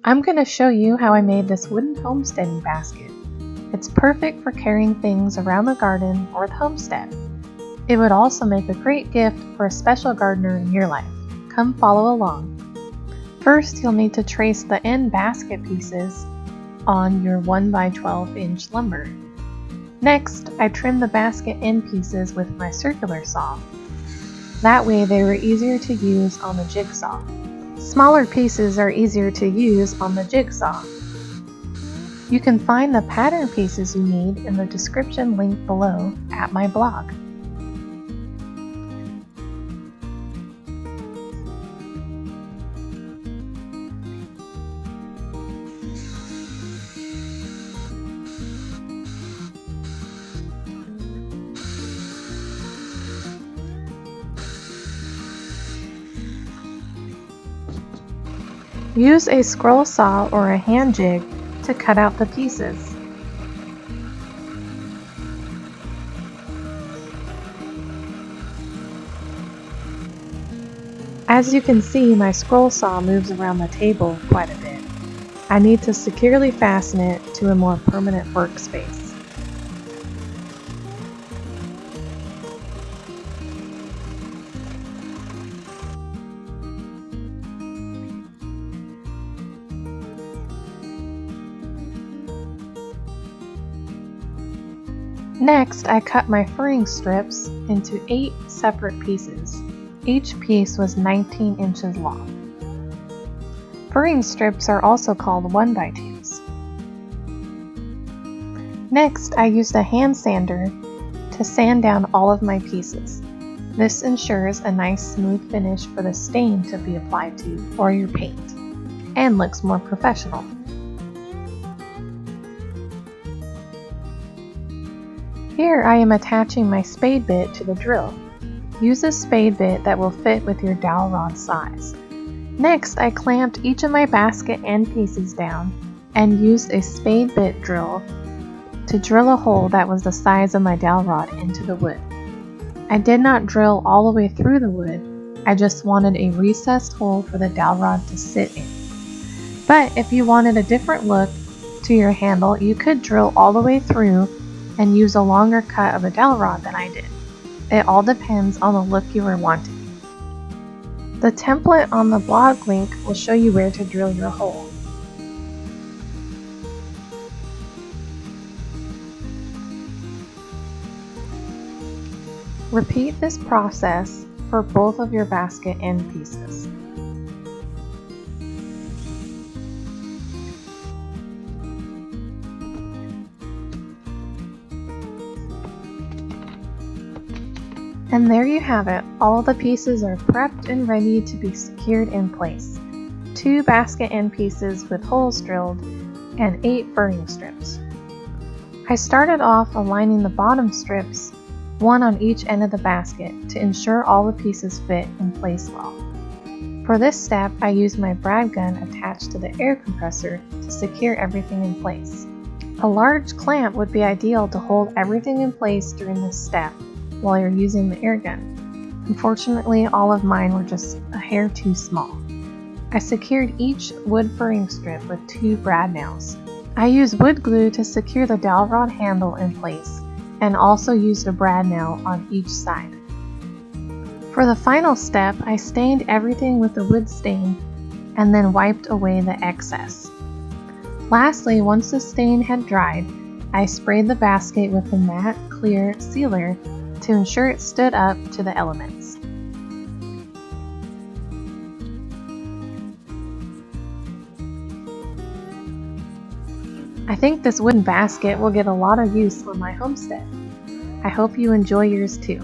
I'm going to show you how I made this wooden homesteading basket. It's perfect for carrying things around the garden or the homestead. It would also make a great gift for a special gardener in your life. Come follow along. First, you'll need to trace the end basket pieces on your 1x12 inch lumber. Next, I trimmed the basket end pieces with my circular saw. That way they were easier to use on the jigsaw. Smaller pieces are easier to use on the jigsaw. You can find the pattern pieces you need in the description link below at my blog. Use a scroll saw or a hand jig to cut out the pieces. As you can see, my scroll saw moves around the table quite a bit. I need to securely fasten it to a more permanent workspace. Next, I cut my furring strips into 8 separate pieces. Each piece was 19 inches long. Furring strips are also called 1x2s. Next, I used a hand sander to sand down all of my pieces. This ensures a nice smooth finish for the stain to be applied to or your paint, and looks more professional. Here I am attaching my spade bit to the drill. Use a spade bit that will fit with your dowel rod size. Next, I clamped each of my basket end pieces down and used a spade bit drill to drill a hole that was the size of my dowel rod into the wood. I did not drill all the way through the wood, I just wanted a recessed hole for the dowel rod to sit in. But if you wanted a different look to your handle, you could drill all the way through and use a longer cut of a dowel rod than I did. It all depends on the look you are wanting. The template on the blog link will show you where to drill your hole. Repeat this process for both of your basket end pieces. And there you have it. All the pieces are prepped and ready to be secured in place. 2 basket end pieces with holes drilled and 8 furring strips. I started off aligning the bottom strips, 1 on each end of the basket, to ensure all the pieces fit in place well. For this step, I used my brad gun attached to the air compressor to secure everything in place. A large clamp would be ideal to hold everything in place during this step while you're using the air gun. Unfortunately, all of mine were just a hair too small. I secured each wood furring strip with 2 brad nails. I used wood glue to secure the dowel rod handle in place and also used a brad nail on each side. For the final step, I stained everything with a wood stain and then wiped away the excess. Lastly, once the stain had dried, I sprayed the basket with a matte clear sealer to ensure it stood up to the elements. I think this wooden basket will get a lot of use on my homestead. I hope you enjoy yours too.